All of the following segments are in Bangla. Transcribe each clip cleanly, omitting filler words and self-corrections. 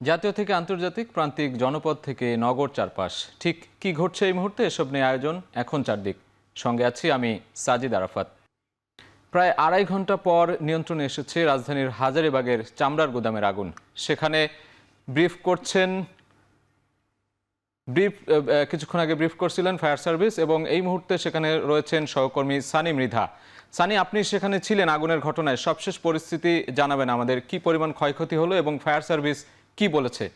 জাতীয় থেকে আন্তর্জাতিক, প্রান্তিক, জনপদ থেকে নগর চারপাশ, ঠিক কি ঘটছে এই মুহূর্তে এসব নিয়ে আয়োজন এখন চারদিক। সঙ্গে আছি আমি সাজিদ আরাফাত। প্রায় ২.৫ ঘন্টা পর নিয়ন্ত্রণে এসেছে রাজধানীর হাজারীবাগের চামড়ার গুদামের আগুন। সেখানে কিছুক্ষণ আগে ব্রিফ করছিলেন ফায়ার সার্ভিস এবং এই মুহূর্তে সেখানে রয়েছেন সহকর্মী সানি মৃধা। সানি, আপনি সেখানে ছিলেন আগুনের ঘটনায়, সবশেষ পরিস্থিতি জানাবেন আমাদের, কি পরিমাণ ক্ষয়ক্ষতি হলো এবং ফায়ার সার্ভিস কি বলেছে?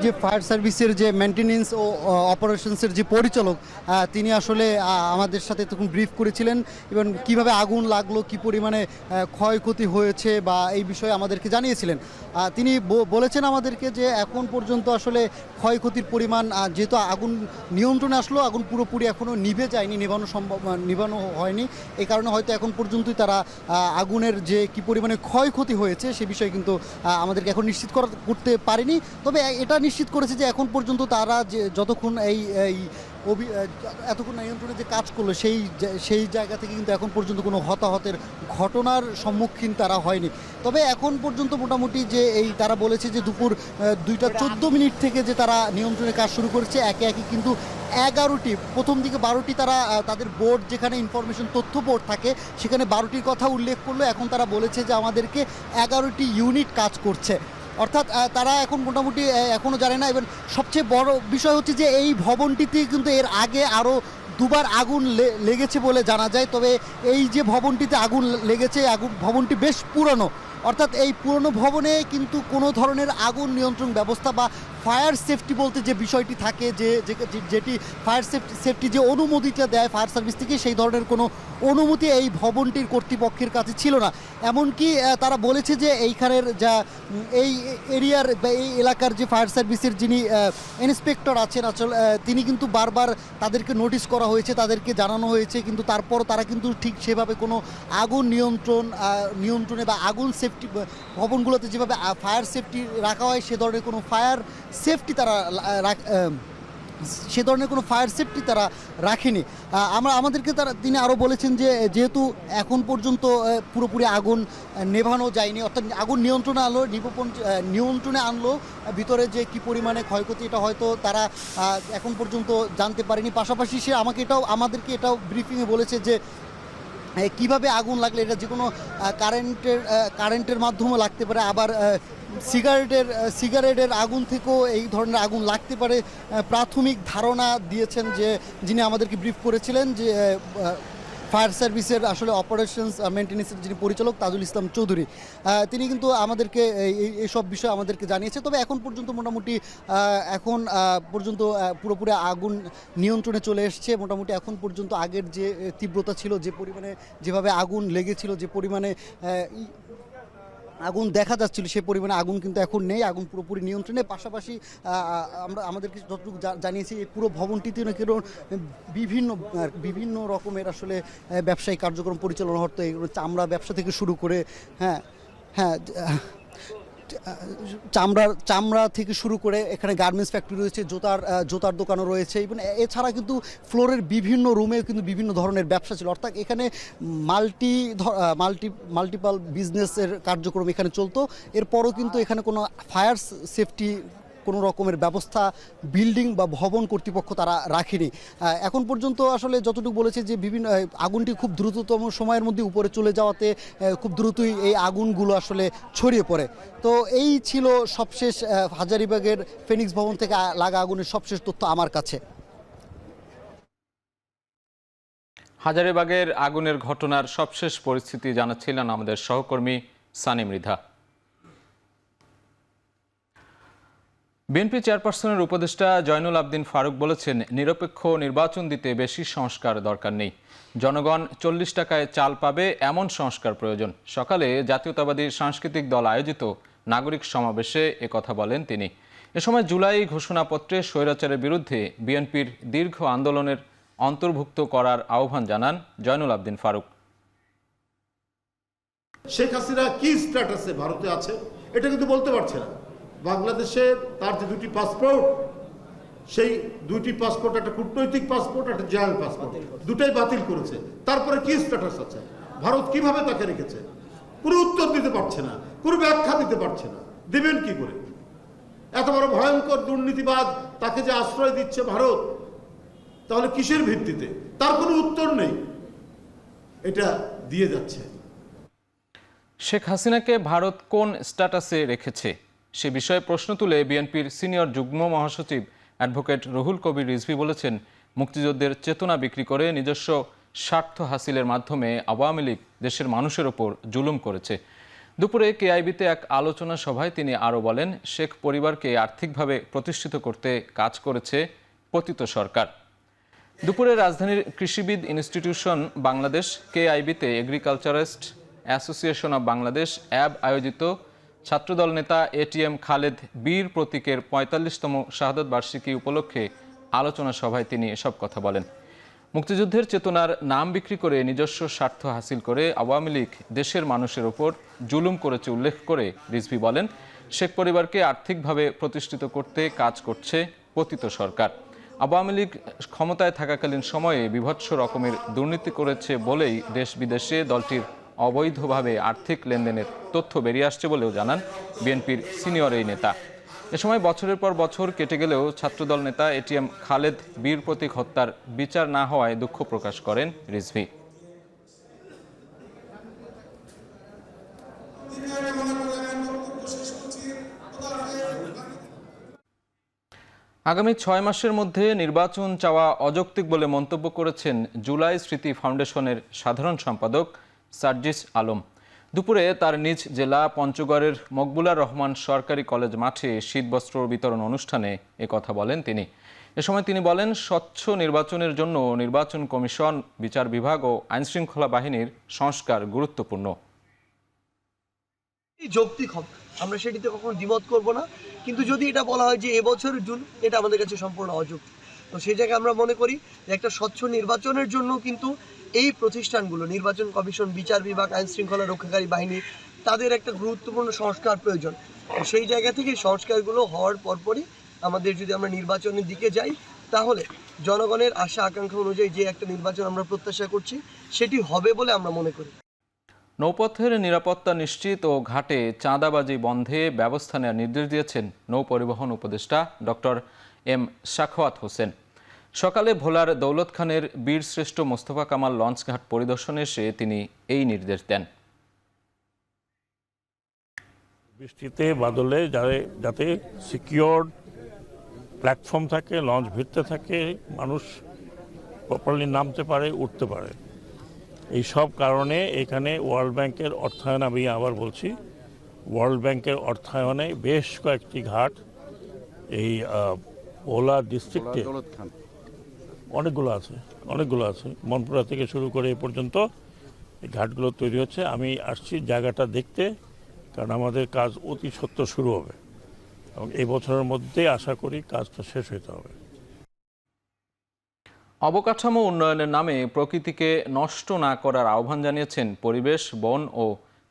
যে ফায়ার সার্ভিসের যে মেইনটেনেন্স ও অপারেশনসের যে পরিচালক, তিনি আসলে আমাদের সাথে তখন ব্রিফ করেছিলেন এবং কিভাবে আগুন লাগলো, কি পরিমাণে ক্ষয়ক্ষতি হয়েছে বা এই বিষয়ে আমাদেরকে জানিয়েছিলেন। তিনি বলেছেন আমাদেরকে যে এখন পর্যন্ত আসলে ক্ষয়ক্ষতির পরিমাণ, যেহেতু আগুন নিয়ন্ত্রণে আসলো, আগুন পুরোপুরি এখনও নিভে যায়নি, নিভানো হয়নি। এই কারণে হয়তো এখন পর্যন্তই তারা আগুনের যে কি পরিমাণে ক্ষয়ক্ষতি হয়েছে সে বিষয়ে কিন্তু আমাদেরকে এখন নিশ্চিত করতে পারেনি। তবে এটা নিশ্চিত করেছে যে এখন পর্যন্ত তারা যে যতক্ষণ এতক্ষণ নিয়ন্ত্রণে যে কাজ করলো সেই জায়গা থেকে কিন্তু এখন পর্যন্ত কোনো হতাহতের ঘটনার সম্মুখীন তারা হয়নি। তবে এখন পর্যন্ত মোটামুটি যে তারা বলেছে যে দুপুর 2:14 থেকে যে তারা নিয়ন্ত্রণে কাজ শুরু করেছে, একে একে কিন্তু 11টি, প্রথম দিকে 12টি তারা তাদের বোর্ড, যেখানে ইনফরমেশন তথ্য বোর্ড থাকে সেখানে 12টির কথা উল্লেখ করলো। এখন তারা বলেছে যে আমাদেরকে 11টি ইউনিট কাজ করছে, অর্থাৎ তারা এখন মোটামুটি এখনও জানে না। এবং সবচেয়ে বড় বিষয় হচ্ছে যে এই ভবনটিতে কিন্তু এর আগে আরও দুবার আগুন লেগেছে বলে জানা যায়। তবে এই যে ভবনটিতে আগুন লেগেছে, ভবনটি বেশ পুরনো, অর্থাৎ এই পুরনো ভবনে কিন্তু কোনো ধরনের আগুন নিয়ন্ত্রণ ব্যবস্থা বা ফায়ার সেফটি বলতে যে বিষয়টি থাকে, যেটি ফায়ার সেফটি যে অনুমতিটা দেয় ফায়ার সার্ভিস থেকে, সেই ধরনের কোনো অনুমতি এই ভবনটির কর্তৃপক্ষের কাছে ছিল না। এমনকি তারা বলেছে যে এইখানের এই এরিয়ার বা এই এলাকার যে ফায়ার সার্ভিসের যিনি ইন্সপেক্টর আছেন, আসলে তিনি কিন্তু বারবার তাদেরকে নোটিশ করা হয়েছে, তাদেরকে জানানো হয়েছে, কিন্তু তারপর তারা কিন্তু ঠিক সেভাবে কোনো আগুন নিয়ন্ত্রণে বা আগুন সেফটি ভবনগুলোতে যেভাবে ফায়ার সেফটি রাখা হয় সে ধরনের কোনো ফায়ার সেফটি তারা রাখেনি। আমাদেরকে তিনি আরও বলেছেন যে যেহেতু এখন পর্যন্ত পুরোপুরি আগুন নেভানো যায়নি, অর্থাৎ আগুন নিয়ন্ত্রণে আনলো ভিতরে যে কি পরিমাণে ক্ষয়ক্ষতি এটা হয়তো তারা এখন পর্যন্ত জানতে পারেনি। পাশাপাশি সে আমাদেরকে এটাও ব্রিফিংয়ে বলেছে যে কিভাবে আগুন লাগলে এটা যে কোনো কারেন্টের মাধ্যমে লাগতে পারে, আবার সিগারেটের আগুন থেকেও এই ধরনের আগুন লাগতে পারে। প্রাথমিক ধারণা দিয়েছেন যে যিনি আমাদেরকে ব্রিফ করেছিলেন, যে ফায়ার সার্ভিসের আসলে অপারেশনস মেইনটেনেন্সের যিনি পরিচালক তাজুল ইসলাম চৌধুরী, তিনি কিন্তু আমাদেরকে এইসব বিষয় আমাদেরকে জানিয়েছে। তবে এখন পর্যন্ত মোটামুটি পুরোপুরি আগুন নিয়ন্ত্রণে চলে এসছে। মোটামুটি এখন পর্যন্ত আগের যে তীব্রতা ছিল, যেভাবে আগুন লেগেছিল, যে পরিমাণে আগুন দেখা যাচ্ছিল, সেই পরিমাণে আগুন কিন্তু এখন নেই, আগুন পুরোপুরি নিয়ন্ত্রণে। পাশাপাশি আমাদেরকে যতটুকু জানিয়েছি এই পুরো ভবনটিতে বিভিন্ন রকমের আসলে ব্যবসায়িক কার্যক্রম পরিচালনা হতো, চামড়া ব্যবসা থেকে শুরু করে চামড়া থেকে শুরু করে এখানে গার্মেন্টস ফ্যাক্টরি রয়েছে, জুতার দোকানও রয়েছে, এবং এছাড়া কিন্তু ফ্লোরের বিভিন্ন রুমে কিন্তু বিভিন্ন ধরনের ব্যবসা ছিল। অর্থাৎ এখানে মাল্টিপাল বিজনেসের কার্যক্রম এখানে চলতো। এরপরও কিন্তু এখানে কোনো ফায়ার সেফটি কোনো রকমের ব্যবস্থা বিল্ডিং বা ভবন কর্তৃপক্ষ তারা রাখেনি এখন পর্যন্ত। আসলে যতটুকু বলেছে যে আগুনটি খুব দ্রুততম সময়ের মধ্যে উপরে চলে যাওয়াতে খুব দ্রুতই এই আগুনগুলো আসলে ছড়িয়ে পড়ে। তো এই ছিল সবশেষ হাজারীবাগের ফেনিক্স ভবন থেকে লাগা আগুনের সবশেষ তথ্য আমার কাছে। হাজারীবাগের আগুনের ঘটনার সবশেষ পরিস্থিতি জানাচ্ছিলেন আমাদের সহকর্মী সানি মৃধা। বিএনপি চেয়ারপারসনের উপদেষ্টা জয়নুল আবদিন ফারুক বলেছেন, নিরপেক্ষ নির্বাচন দিতে বেশি সংস্কার দরকার নেই, জনগণ 40 টাকায় চাল পাবে এমন সংস্কার প্রয়োজন। সকালে জাতীয়তাবাদী সাংস্কৃতিক দল আয়োজিত নাগরিক সমাবেশে একথা বলেন তিনি। এ সময় জুলাই ঘোষণাপত্রে স্বৈরাচারের বিরুদ্ধে বিএনপির দীর্ঘ আন্দোলনের অন্তর্ভুক্ত করার আহ্বান জানান জয়নুল আবদিন ফারুক। শেখ হাসিনা কি স্ট্যাটাসে ভারতে আছে এটা কিন্তু বলতে পারছে না। বাংলাদেশে তার যে দুটি পাসপোর্ট, সেই দুইটি পাসপোর্ট, একটা কূটনৈতিক পাসপোর্ট, একটা জাল পাসপোর্ট, দুটাই বাতিল করেছে। তারপরে কি স্ট্যাটাস আছে, ভারত কিভাবে তাকে রেখেছে, কোনো উত্তর দিতে পারছে না, কোনো ব্যাখ্যা দিতে পারছে না। দিবেন কি করে? এত বড় ভয়ঙ্কর দুর্নীতিবাদ তাকে যে আশ্রয় দিচ্ছে ভারত, তাহলে কিসের ভিত্তিতে? তার কোনো উত্তর নেই, এটা দিয়ে যাচ্ছে। শেখ হাসিনাকে ভারত কোন স্ট্যাটাসে রেখেছে সে বিষয়ে প্রশ্ন তুলে বিএনপির সিনিয়র যুগ্ম মহাসচিব অ্যাডভোকেট রুহুল কবির রিজভী বলেছেন, মুক্তিযুদ্ধের চেতনা বিক্রি করে নিজস্ব স্বার্থ হাসিলের মাধ্যমে আওয়ামী লীগ দেশের মানুষের ওপর জুলুম করেছে। দুপুরে কেআইবিতে এক আলোচনা সভায় তিনি আরও বলেন, শেখ পরিবারকে আর্থিকভাবে প্রতিষ্ঠিত করতে কাজ করেছে পতিত সরকার। দুপুরে রাজধানীর কৃষিবিদ ইনস্টিটিউশন বাংলাদেশ কেআইবিতে agriculturist association of Bangladesh AB আয়োজিত ছাত্রদল নেতা এটিএম খালেদ বীর প্রতীকের ৪৫তম শাহাদত বার্ষিকী উপলক্ষে আলোচনা সভায় তিনি এসব কথা বলেন। মুক্তিযুদ্ধের চেতনার নাম বিক্রি করে নিজস্ব স্বার্থ হাসিল করে আওয়ামী লীগ দেশের মানুষের ওপর জুলুম করেছে উল্লেখ করে রিজভী বলেন, শেখ পরিবারকে আর্থিকভাবে প্রতিষ্ঠিত করতে কাজ করছে পতিত সরকার। আওয়ামী লীগ ক্ষমতায় থাকাকালীন সময়ে বীভৎস রকমের দুর্নীতি করেছে বলেই দেশ বিদেশে দলটির অবৈধভাবে আর্থিক লেনদেনের তথ্য বেরিয়ে আসছে বলেও জানান বিএনপির সিনিয়র এই নেতা। এ সময় বছরের পর বছর কেটে গেলেও ছাত্রদল নেতা এটিএম খালেদ বীর প্রতীক হত্যার বিচার না হওয়ায় দুঃখ প্রকাশ করেন রিজভী। আগামী ৬ মাসের মধ্যে নির্বাচন চাওয়া অযৌক্তিক বলে মন্তব্য করেছেন জুলাই স্মৃতি ফাউন্ডেশনের সাধারণ সম্পাদক সার্জিস আলম। দুপুরে তার নিজ জেলা পঞ্চগড়ের মকবুলার রহমান সরকারি কলেজ মাঠে শীতবস্ত্র বিতরণ অনুষ্ঠানে একথা বলেন তিনি। এ সময় তিনি বলেন, স্বচ্ছ নির্বাচনের জন্য নির্বাচন কমিশন, বিচার বিভাগ ও আইনশৃঙ্খলা বাহিনীর সংস্কার গুরুত্বপূর্ণ। যৌক্তিক হবে, আমরা সেটিতে কখনো দ্বিমত করব না, কিন্তু যদি এটা বলা হয় যে এবছরের জুন, এটা আমাদের কাছে সম্পূর্ণ অযৌক্তিক। তো সেই জায়গায় আমরা মনে করি যে একটা স্বচ্ছ নির্বাচনের জন্য কিন্তু এই প্রতিষ্ঠানগুলো, নির্বাচন কমিশন, বিচার বিভাগ, আইন শৃঙ্খলা রক্ষাকারী বাহিনী, তাদের একটা গুরুত্বপূর্ণ সংস্কার প্রয়োজন। তো সেই জায়গা থেকে সংস্কারগুলো হওয়ার পরপরই আমাদের, যদি আমরা নির্বাচনের দিকে যাই, তাহলে জনগণের আশা আকাঙ্ক্ষা অনুযায়ী যে একটা নির্বাচন আমরা প্রত্যাশা করছি সেটি হবে বলে আমরা মনে করি। নৌপথের নিরাপত্তা নিশ্চিত ও ঘাটে চাঁদাবাজি বন্ধে ব্যবস্থা নেওয়ার নির্দেশ দিয়েছেন নৌ পরিবহন উপদেষ্টা ডক্টর এম সাখাওয়াত হোসেন। সকালে ভোলার দৌলত খানের বীরশ্রেষ্ঠ মোস্তফা কামাল লঞ্চঘাট পরিদর্শনে এসে তিনি এই নির্দেশ দেন। বৃষ্টিতে বাদলে যাতে সিকিউরড প্ল্যাটফর্ম থাকে, লঞ্চ ভিড়তে থাকে, মানুষ প্রপারলি নামতে পারে, উঠতে পারে। এই সব কারণে এখানে ওয়ার্ল্ড ব্যাংকের অর্থায়ন, আমি আবার বলছি, ওয়ার্ল্ড ব্যাংকের অর্থায়নে বেশ কয়েকটি ঘাট এই ভোলা ডিস্ট্রিক্টে অনেকগুলো আছে মনপুরা থেকে শুরু করে এ পর্যন্ত এই ঘাটগুলো তৈরি হচ্ছে। আমি আসছি জায়গাটা দেখতে, কারণ আমাদের কাজ অতি সত্বর শুরু হবে এবং এই বছরের মধ্যে আশা করি কাজটা শেষ হতে হবে। অবকাঠামো উন্নয়নের নামে প্রকৃতিকে নষ্ট না করার আহ্বান জানিয়েছেন পরিবেশ, বন ও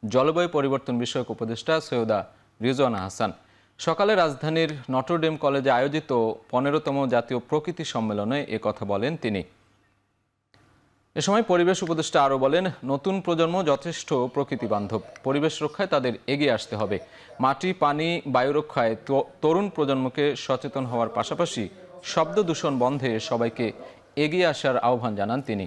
জলবায়ু পরিবর্তন বিষয়ক উপদেষ্টা সৈয়দা রিজওয়ানা হাসান। সকালে রাজধানীর নটরডেম কলেজে আয়োজিত ১৫তম জাতীয় প্রকৃতি সম্মেলনে একথা বলেন তিনি। এ সময় পরিবেশ উপদেষ্টা আরও বলেন, নতুন প্রজন্ম যথেষ্ট প্রকৃতি বান্ধব, পরিবেশ রক্ষায় তাদের এগিয়ে আসতে হবে। মাটি, পানি, বায়ু রক্ষায় তরুণ প্রজন্মকে সচেতন হওয়ার পাশাপাশি শব্দ দূষণ বন্ধে সবাইকে এগিয়ে আসার আহ্বান জানান তিনি।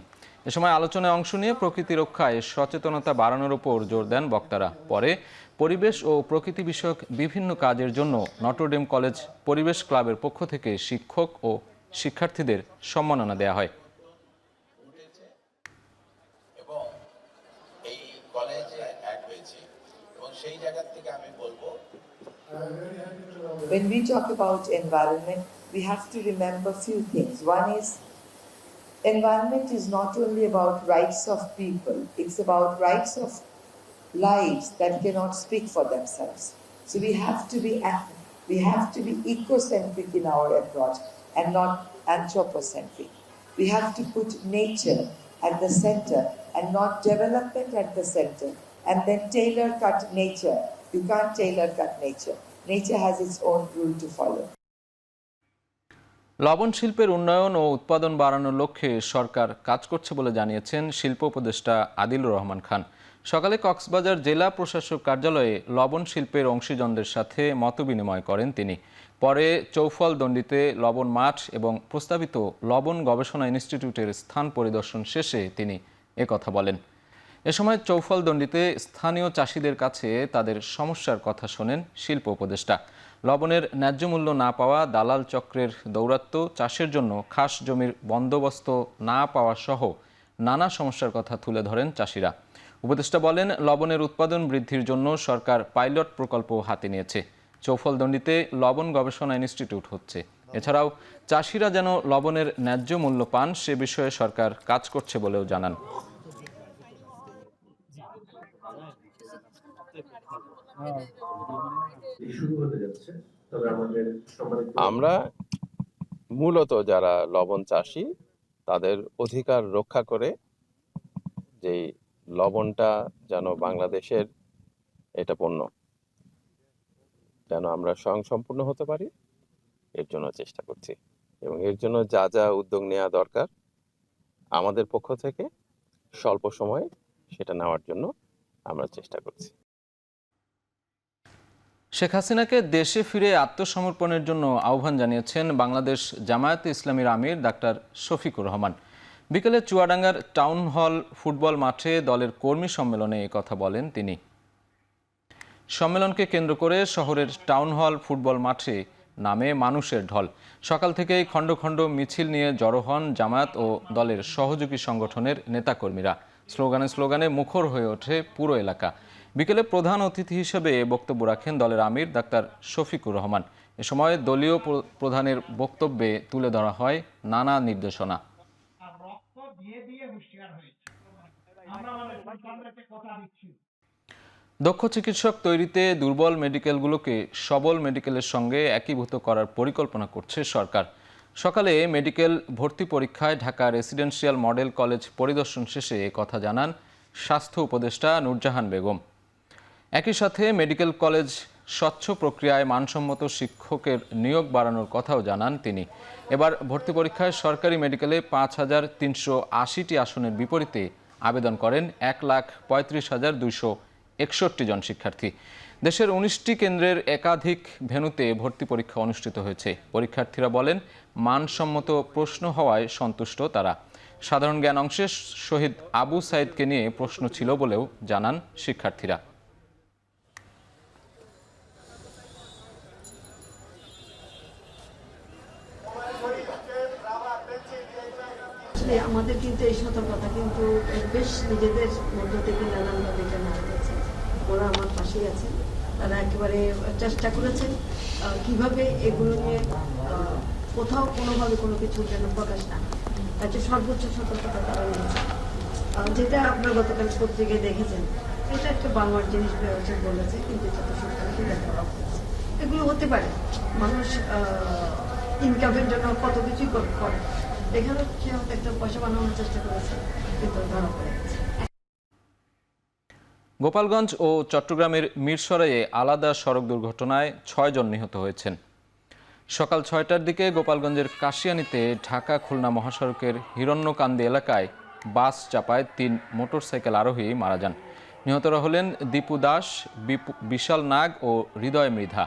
এ সময় আলোচনায় অংশ নিয়ে প্রকৃতি রক্ষায় সচেতনতা বাড়ানোর উপর জোর দেন বক্তারা। পরে পরিবেশ ও প্রকৃতি বিষয়ক বিভিন্ন কাজের জন্য নটরডেম কলেজ পরিবেশ ক্লাবের পক্ষ থেকে শিক্ষক ও শিক্ষার্থীদের সম্মাননা দেওয়া হয়। When we talk about environment, we have to remember few things. One is, environment is not only about rights of people, it's about rights of lives that cannot speak for themselves. So we have to be ecocentric in our approach and not anthropocentric. We have to put nature at the center and not development at the center and then tailor cut nature. You can't tailor cut nature. Nature has its own rule to follow. লবণ শিল্পের উন্নয়ন ও উৎপাদন বাড়ানোর লক্ষ্যে সরকার কাজ করছে বলে জানিয়েছেন শিল্প উপদেষ্টা আদিলুর রহমান খান। সকালে কক্সবাজার জেলা প্রশাসক কার্যালয়ে লবণ শিল্পের অংশীজনদের সাথে মতবিনিময় করেন তিনি। পরে চৌফলদণ্ডিতে লবণ মাঠ এবং প্রস্তাবিত লবণ গবেষণা ইনস্টিটিউটের স্থান পরিদর্শন শেষে তিনি একথা বলেন। এ সময় চৌফলদণ্ডিতে স্থানীয় চাষিদের কাছে তাদের সমস্যার কথা শোনেন শিল্প উপদেষ্টা। লবণের ন্যায্য মূল্য না পাওয়া, দালাল চক্রের দৌরাত্ম্য, চাষের জন্য খাস জমির বন্দোবস্ত না পাওয়া সহ নানা সমস্যার কথা তুলে ধরেন চাষিরা। উপদেষ্টা বলেন, লবণের উৎপাদন বৃদ্ধির জন্য সরকার পাইলট প্রকল্প হাতে নিয়েছে। চৌফলদণ্ডিতে লবণ গবেষণা ইনস্টিটিউট হচ্ছে। এছাড়াও চাষিরা যেন লবণের ন্যায্য মূল্য পান সে বিষয়ে সরকার কাজ করছে বলেও জানান। আমরা মূলত যারা লবণ চাষি তাদের অধিকার রক্ষা করে যে লবণটা যেন বাংলাদেশের এটা পণ্য যেন আমরা স্বয়ংসম্পূর্ণ হতে পারি এর জন্য চেষ্টা করছি এবং এর জন্য যা যা উদ্যোগ নেওয়া দরকার আমাদের পক্ষ থেকে স্বল্প সময়ে সেটা নেওয়ার জন্য আমরা চেষ্টা করছি। শেখ হাসিনাকে দেশে ফিরে আত্মসমর্পণের জন্য আহ্বান জানিয়েছেন বাংলাদেশ জামায়াতে ইসলামীর আমির ডাক্তার শফিকুর রহমান। বিকেলে চুয়াডাঙ্গার টাউন হল ফুটবল মাঠে দলের কর্মী সম্মেলনে কথা বলেন তিনি। সম্মেলনকে কেন্দ্র করে শহরের টাউন হল ফুটবল মাঠে নামে মানুষের ঢল। সকাল থেকেই খণ্ড খণ্ড মিছিল নিয়ে জড়ো হন জামায়াত ও দলের সহযোগী সংগঠনের নেতাকর্মীরা। স্লোগানে স্লোগানে মুখর হয়ে ওঠে পুরো এলাকা। বিকেলে প্রধান অতিথি হিসেবে বক্তব্য রাখেন দলের আমির ডাক্তার শফিকুর রহমান। এ সময় দলীয় প্রধানের বক্তব্যে তুলে ধরা হয় নানা নির্দেশনা। দক্ষ চিকিৎসক তৈরিতে দুর্বল মেডিকেলগুলোকে সবল মেডিকেলের সঙ্গে একীভূত করার পরিকল্পনা করছে সরকার। সকালে মেডিকেল ভর্তি পরীক্ষায় ঢাকা রেসিডেন্সিয়াল মডেল কলেজ পরিদর্শন শেষে কথা জানান স্বাস্থ্য উপদেষ্টা নূরজাহান বেগম। একই সাথে মেডিকেল কলেজ স্বচ্ছ প্রক্রিয়ায় মানসম্মত শিক্ষকের নিয়োগ বাড়ানোর কথাও জানান তিনি। এবার ভর্তি পরীক্ষায় সরকারি মেডিকেলে ৫,৩৮০টি আসনের বিপরীতে আবেদন করেন ১,৩৫,২৬১ জন শিক্ষার্থী। দেশের ১৯টি কেন্দ্রের একাধিক ভেন্যুতে ভর্তি পরীক্ষা অনুষ্ঠিত হয়েছে। পরীক্ষার্থীরা বলেন, মানসম্মত প্রশ্ন হওয়ায় সন্তুষ্ট তারা। সাধারণ জ্ঞান অংশে শহীদ আবু সাইদকে নিয়ে প্রশ্ন ছিল বলেও জানান শিক্ষার্থীরা। আমাদের কিন্তু এই সতর্কতা কিন্তু বেশ নিজেদের মধ্য থেকে নানানভাবে জানা গেছে। ওরা আমার পাশেই আছেন, তারা একেবারে চেষ্টা করেছেন কিভাবে এগুলো নিয়ে কোথাও কোনোভাবে কোনো কিছু যেন প্রকাশ না হয়, সর্বোচ্চ সতর্কতা তারা নিয়েছে। যেটা আপনার গতকাল পত্রিকায় দেখেছেন, এটা একটা বাংলার জিনিস বলেছে, কিন্তু এটা তো সরকারকে দেখা এগুলো হতে পারে। মানুষ ইনকামের জন্য কত কিছুই করে, এখানে সে একটা পয়সা বানানোর চেষ্টা করেছে, কিন্তু ধরা পড়ে গেছে। গোপালগঞ্জ ও চট্টগ্রামের মিরসরাইয়ে আলাদা সড়ক দুর্ঘটনায় ৬ জন নিহত হয়েছেন। সকাল ৬টার দিকে গোপালগঞ্জের কাশিয়ানীতে ঢাকা খুলনা মহাসড়কের হিরণ্যকান্দি এলাকায় বাস চাপায় ৩ মোটরসাইকেল আরোহী মারা যান। নিহতরা হলেন দীপু দাস, বিশাল নাগ ও হৃদয় মৃধা।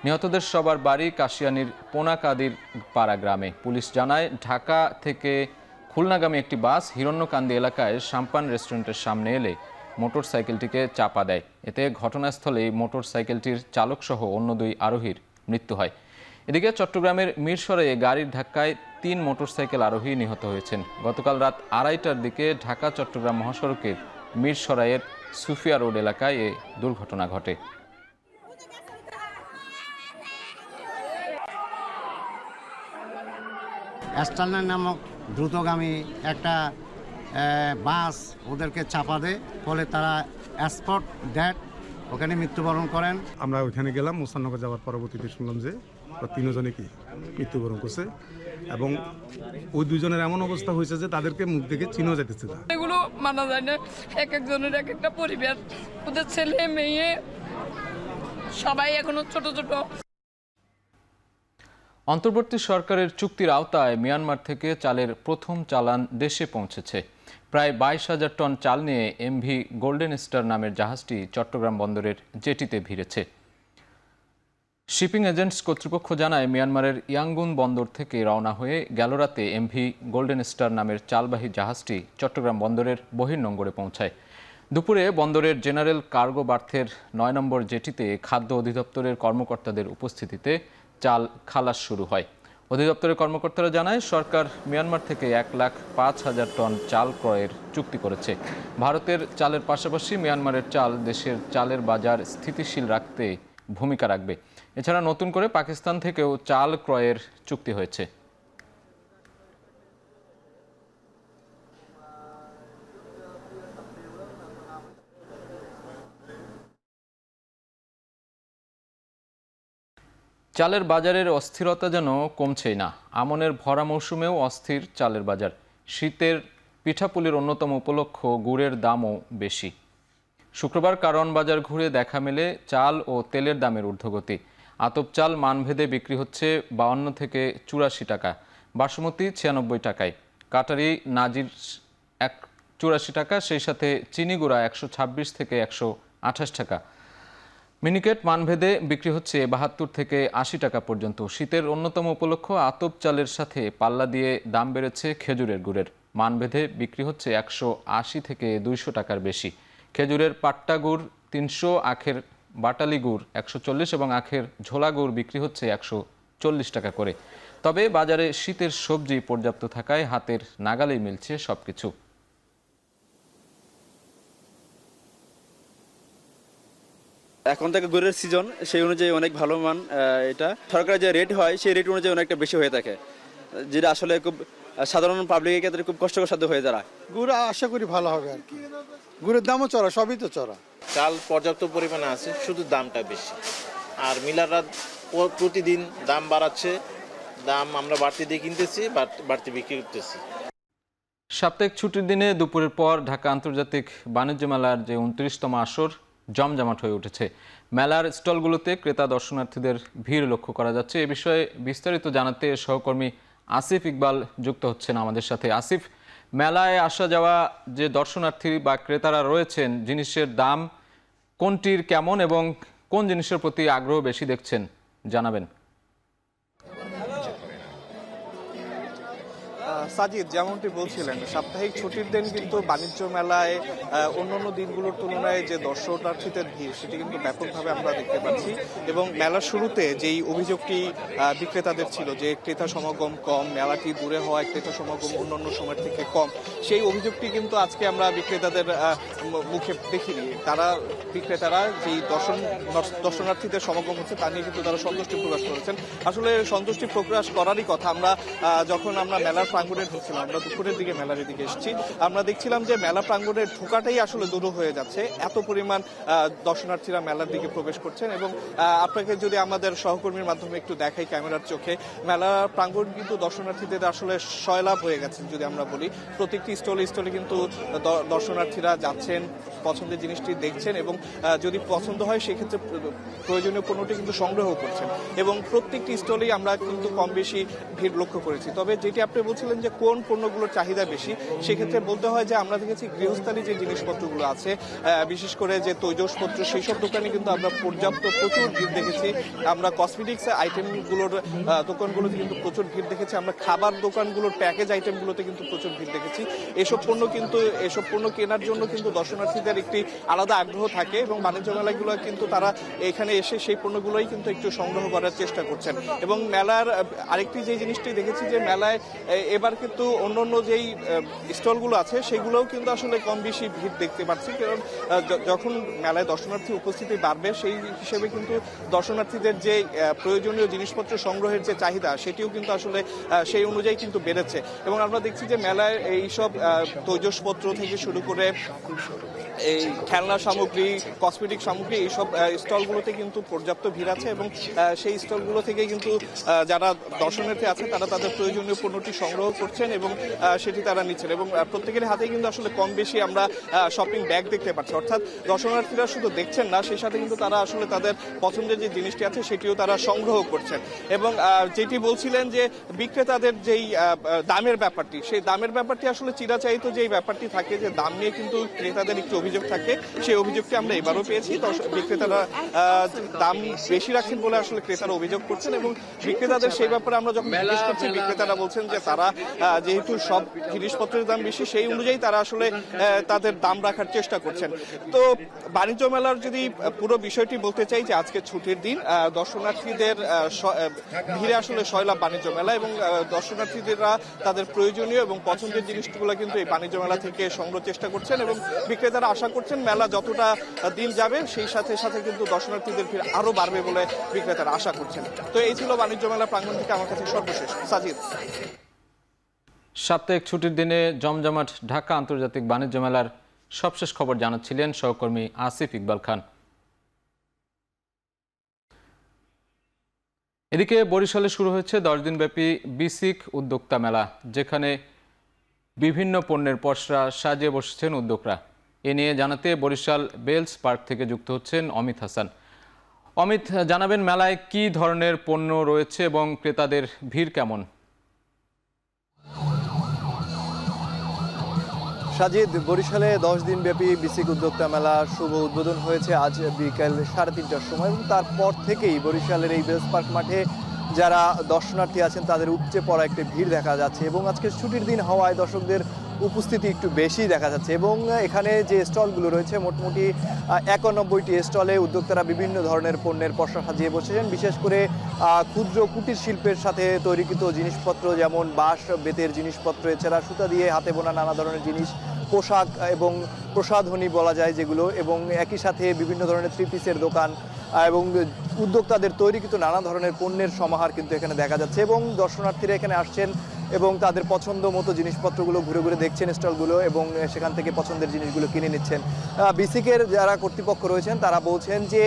নিহতদের সবার বাড়ি কাশিয়ানীর পোনাকাদির পাড়া গ্রামে। পুলিশ জানায়, ঢাকা থেকে খুলনাগামী একটি বাস হিরণ্যকান্দি এলাকায় সাম্পান রেস্টুরেন্টের সামনে এলে মোটরসাইকেলটিকে চাপা দেয়। এতে ঘটনাস্থলেই মোটরসাইকেলটির চালকসহ অন্য 2 আরোহীর মৃত্যু হয়। এদিকে চট্টগ্রামের মিরসরাইয়ে গাড়ির ধাক্কায় 3 মোটরসাইকেল আরোহী নিহত হয়েছেন। গতকাল রাত 2:30টার দিকে ঢাকা চট্টগ্রাম মহাসড়কের মিরসরাইয়ের সুফিয়া রোড এলাকায় এ দুর্ঘটনা ঘটে। অ্যাস্টারনার নামক দ্রুতগামী একটা বাস ওদেরকে চাপা দেয়, ফলে তারা স্পট ডেথ ওখানে মৃত্যুবরণ করেন। আমরা ওইখানে গেলাম, মুসান্নগর যাওয়ার পরবর্তীতে শুনলাম যে 3 জনে কি মৃত্যুবরণ করছে। এবং ওই দুজনের এমন অবস্থা হয়েছে যে তাদেরকে মুখ দেখে চিনেও যেতেছে না। এগুলো মানা যায় না, এক একজনের এক একটা পরিবার, ওদের ছেলে মেয়ে সবাই এখনো ছোট ছোট। অন্তর্বর্তী সরকারের চুক্তির আওতায় মিয়ানমার থেকে চালের প্রথম চালান দেশে পৌঁছেছে। প্রায় 22,000 টন চাল নিয়ে এমভি গোল্ডেন স্টার নামের জাহাজটি চট্টগ্রাম বন্দরের জেটিতে ভিড়েছে। শিপিং এজেন্টস কর্তৃপক্ষ জানায়, মিয়ানমারের ইয়াঙ্গুন বন্দর থেকে রওনা হয়ে গেল রাতে এমভি গোল্ডেন স্টার নামের চালবাহী জাহাজটি চট্টগ্রাম বন্দরের বহির্নোঙরে পৌঁছায়। দুপুরে বন্দরের জেনারেল কার্গো বার্থের 9 নম্বর জেটিতে খাদ্য অধিদপ্তরের কর্মকর্তাদের উপস্থিতিতে চাল খালাস শুরু হয়। অধিদপ্তরের কর্মকর্তারা জানায়, সরকার মিয়ানমার থেকে 1,05,000 টন চাল ক্রয়ের চুক্তি করেছে। ভারতের চালের পাশাপাশি মিয়ানমারের চাল দেশের চালের বাজার স্থিতিশীল রাখতে ভূমিকা রাখবে। এছাড়া নতুন করে পাকিস্তান থেকেও চাল ক্রয়ের চুক্তি হয়েছে। চালের বাজারের অস্থিরতা যেন কমছেই না। আমনের ভরা মৌসুমেও অস্থির চালের বাজার। শীতের পিঠাপুলির অন্যতম উপলক্ষ গুড়ের দামও বেশি। শুক্রবার কারওয়ান বাজার ঘুরে দেখা মেলে চাল ও তেলের দামের ঊর্ধ্বগতি। আতপ চাল মানভেদে বিক্রি হচ্ছে 52 থেকে 84 টাকা, বাসমতি 96 টাকায়, কাটারি নাজির 84 টাকা, সেই সাথে চিনি গুঁড়া 126 থেকে 128 টাকা। মিনিকেট মানভেদে বিক্রি হচ্ছে 72 থেকে 80 টাকা পর্যন্ত। শীতের অন্যতম উপলক্ষ আতপ চালের সাথে পাল্লা দিয়ে দাম বেড়েছে খেজুরের গুড়ের। মানভেদে বিক্রি হচ্ছে 180 থেকে 200 টাকার বেশি। খেজুরের পাট্টা গুড় 300, আখের বাটালি গুড় 140 এবং আখের ঝোলা গুড় বিক্রি হচ্ছে 140 টাকা করে। তবে বাজারে শীতের সবজি পর্যাপ্ত থাকায় হাতের নাগালেই মিলছে সবকিছু। এখন থেকে গুড়ের সিজন, সেই অনুযায়ী অনেক ভালো মান। এটা সরকারের যে রেট হয় সেই রেট অনুযায়ী অনেকটা বেশি হয়ে থাকে, যেটা আসলে খুব সাধারণ পাবলিকের ক্ষেত্রে খুব কষ্টকর সাধ্য হয়ে দাঁড়ায়। গুড় আশা করি ভালো হবে আর কি। গুড়ের দামও চড়া, সবই তো চড়া। চাল পর্যাপ্ত পরিমাণে আছে, শুধু দামটা বেশি। আর মিলাররা প্রতিদিন দাম বাড়াচ্ছে, দাম আমরা বাড়তি দিয়ে কিনতেছি, বাড়তি বিক্রি করতেছি। সাপ্তাহিক ছুটির দিনে দুপুরের পর ঢাকা আন্তর্জাতিক বাণিজ্য মেলার যে 29তম আসর জমজমাট হয়ে উঠেছে। মেলার স্টলগুলোতে ক্রেতা দর্শনার্থীদের ভিড় লক্ষ্য করা যাচ্ছে। এ বিষয়ে বিস্তারিত জানাতে সহকর্মী আসিফ ইকবাল যুক্ত হচ্ছেন আমাদের সাথে। আসিফ, মেলায় আসা যাওয়া যে দর্শনার্থী বা ক্রেতারা রয়েছেন, জিনিসের দাম কোনটির কেমন এবং কোন জিনিসের প্রতি আগ্রহ বেশি দেখছেন জানাবেন। সাজিদ, যেমনটি বলছিলেন, সাপ্তাহিক ছুটির দিন কিন্তু বাণিজ্য মেলায় অন্যান্য দিনগুলোর তুলনায় যে দর্শনার্থীদের ভিড় সেটি কিন্তু ব্যাপকভাবে আমরা দেখতে পাচ্ছি। এবং মেলার শুরুতে যেই অভিযোগটি বিক্রেতাদের ছিল যে ক্রেতা সমাগম কম, মেলাটি দূরে হওয়ায় ক্রেতা সমাগম অন্যান্য সময়ের থেকে কম, সেই অভিযোগটি কিন্তু আজকে আমরা বিক্রেতাদের মুখে দেখিনি। বিক্রেতারা যেই দর্শনার্থীদের সমাগম হচ্ছে তা নিয়ে কিন্তু তারা সন্তুষ্টি প্রকাশ করেছেন। আসলে সন্তুষ্টি প্রকাশ করারই কথা। যখন আমরা মেলার প্রাঙ্গণে ঢুকছিলাম, আমরা দুপুরের দিকে মেলার দিকে এসেছি, আমরা দেখছিলাম যে মেলা প্রাঙ্গণের ঢোকাটাই আসলে দূর হয়ে যাচ্ছে, এত পরিমাণ দর্শনার্থীরা মেলার দিকে প্রবেশ করছেন। এবং আপনাকে যদি আমাদের সহকর্মীর মাধ্যমে একটু দেখাই ক্যামেরার চোখে, মেলা প্রাঙ্গণ কিন্তু দর্শনার্থীদের আসলে সয়লাভ হয়ে গেছে যদি আমরা বলি। প্রত্যেকটি স্টলে কিন্তু দর্শনার্থীরা যাচ্ছেন, পছন্দের জিনিসটি দেখছেন এবং যদি পছন্দ হয় সেক্ষেত্রে প্রয়োজনীয় পণ্যটি কিন্তু সংগ্রহ করছেন। এবং প্রত্যেকটি স্টলেই আমরা কিন্তু কম বেশি ভিড় লক্ষ্য করেছি। তবে যেটি আপনি বলছিলেন যে কোন পণ্যগুলোর চাহিদা বেশি, সেক্ষেত্রে বলতে হয় যে আমরা দেখেছি গৃহস্থালী যে জিনিসপত্রগুলো আছে, বিশেষ করে যে তৈজসপত্র, সেই সব দোকানে কিন্তু আমরা প্রচুর ভিড় দেখেছি। আমরা কসমেটিক্স আইটেমগুলোর দোকানগুলোতে কিন্তু প্রচুর ভিড় দেখেছি। আমরা খাবার দোকানগুলোর প্যাকেজ আইটেমগুলোতে কিন্তু প্রচুর ভিড় দেখেছি। এসব পণ্য কেনার জন্য কিন্তু দর্শনার্থীদের একটি আলাদা আগ্রহ থাকে এবং বাণিজ্য মেলাগুলো কিন্তু তারা এখানে এসে সেই পণ্যগুলোই কিন্তু একটু সংগ্রহ করার চেষ্টা করছেন। এবং মেলার আরেকটি যে জিনিসটি দেখেছি যে মেলায় এবার কিন্তু অন্যান্য যেই স্টলগুলো আছে সেগুলোও কিন্তু আসলে কম বেশি ভিড় দেখতে পাচ্ছি। কারণ যখন মেলায় দর্শনার্থী উপস্থিতি বাড়বে সেই হিসেবে কিন্তু দর্শনার্থীদের যে প্রয়োজনীয় জিনিসপত্র সংগ্রহের যে চাহিদা সেটিও কিন্তু আসলে সেই অনুযায়ী কিন্তু বেড়েছে। এবং আমরা দেখছি যে মেলায় এইসব তৈজসপত্র থেকে শুরু করে এই খেলনা সামগ্রী, কসমেটিক সামগ্রী, এইসব স্টলগুলোতে কিন্তু পর্যাপ্ত ভিড় আছে এবং সেই স্টলগুলো থেকে কিন্তু যারা দর্শনার্থী আছে তারা তাদের প্রয়োজনীয় পণ্যটি সংগ্রহ করছেন এবং সেটি তারা নিচ্ছেন এবং প্রত্যেকের হাতেই কিন্তু আসলে কম বেশি আমরা শপিং ব্যাগ দেখতে পাচ্ছি। অর্থাৎ দর্শনার্থীরা শুধু দেখছেন না, সেই সাথে কিন্তু তারা আসলে তাদের পছন্দের যে জিনিসটি আছে সেটিও তারা সংগ্রহ করছেন। এবং যেটি বলছিলেন যে বিক্রেতাদের যেই দামের ব্যাপারটি, সেই দামের ব্যাপারটি আসলে চিরাচারিত যেই ব্যাপারটি থাকে যে দাম নিয়ে কিন্তু ক্রেতাদের একটি অভিযোগ থাকে, সেই অভিযোগটি আমরা এবারও পেয়েছি। বিক্রেতারা দাম বেশি রাখেন বলে আসলে ক্রেতারা অভিযোগ করছেন এবং বিক্রেতাদের সেই ব্যাপারে আমরা যখন জিজ্ঞেস করছি, বিক্রেতারা বলছেন যে তারা যেহেতু সব জিনিসপত্রের দাম বেশি, সেই অনুযায়ী তারা আসলে তাদের দাম রাখার চেষ্টা করছেন। তো বাণিজ্য মেলার যদি পুরো বিষয়টি বলতে চাই যে আজকে ছুটির দিন, দর্শনার্থীদের ভিড়ে আসলে সয়লাব বাণিজ্য মেলা এবং দর্শনার্থীরা তাদের প্রয়োজনীয় এবং পছন্দের জিনিসগুলো কিন্তু এই বাণিজ্য মেলা থেকে সংগ্রহ চেষ্টা করছেন এবং বিক্রেতারা আশা করছেন মেলা যতটা দিন যাবে সেই সাথে সাথে কিন্তু দর্শনার্থীদের ভিড় আরো বাড়বে বলে বিক্রেতারা আশা করছেন। তো এই ছিল বাণিজ্য মেলা প্রাঙ্গণ থেকে আমার কাছে সর্বশেষ। সাজিদ। সাপ্তাহিক ছুটির দিনে জমজমাট ঢাকা আন্তর্জাতিক বাণিজ্য মেলার সবশেষ খবর জানাচ্ছিলেন সহকর্মী আসিফ ইকবাল খান। এদিকে বরিশালে শুরু হয়েছে 10 দিনব্যাপী বিসিক উদ্যোক্তা মেলা, যেখানে বিভিন্ন পণ্যের পসরা সাজিয়ে বসেছেন উদ্যোক্তারা। এ নিয়ে জানাতে বরিশাল বেলস পার্ক থেকে যুক্ত হচ্ছেন অমিত হাসান। অমিত, জানাবেন মেলায় কি ধরনের পণ্য রয়েছে এবং ক্রেতাদের ভিড় কেমন? সাজিদ, বরিশালে 10 দিনব্যাপী বিসিক উদ্যোক্তা মেলা শুভ উদ্বোধন হয়েছে আজ বিকেল 3:30টার সময় এবং তারপর থেকেই বরিশালের এই বেলস পার্ক মাঠে যারা দর্শনার্থী আছেন তাদের উপচে পড়া একটি ভিড় দেখা যাচ্ছে এবং আজকে ছুটির দিন হওয়ায় দর্শকদের উপস্থিতি একটু বেশি দেখা যাচ্ছে এবং এখানে যে স্টলগুলো রয়েছে মোটামুটি 91টি স্টলে উদ্যোক্তারা বিভিন্ন ধরনের পণ্যের পসরা সাজিয়ে বসেছেন। বিশেষ করে ক্ষুদ্র কুটির শিল্পের সাথে তৈরিকৃত জিনিসপত্র, যেমন বাঁশ বেতের জিনিসপত্র, এছাড়া সুতা দিয়ে হাতে বোনা নানা ধরনের জিনিস, পোশাক এবং প্রসাধনী বলা যায় যেগুলো, এবং একই সাথে বিভিন্ন ধরনের 3 পিসের দোকান এবং উদ্যোক্তাদের তৈরিকৃত নানা ধরনের পণ্যের সমাহার কিন্তু এখানে দেখা যাচ্ছে এবং দর্শনার্থীরা এখানে আসছেন এবং তাদের পছন্দ মতো জিনিসপত্রগুলো ঘুরে ঘুরে দেখছেন স্টলগুলো এবং সেখান থেকে পছন্দের জিনিসগুলো কিনে নিচ্ছেন। বিসিকের যারা কর্তৃপক্ষ রয়েছেন তারা বলছেন যে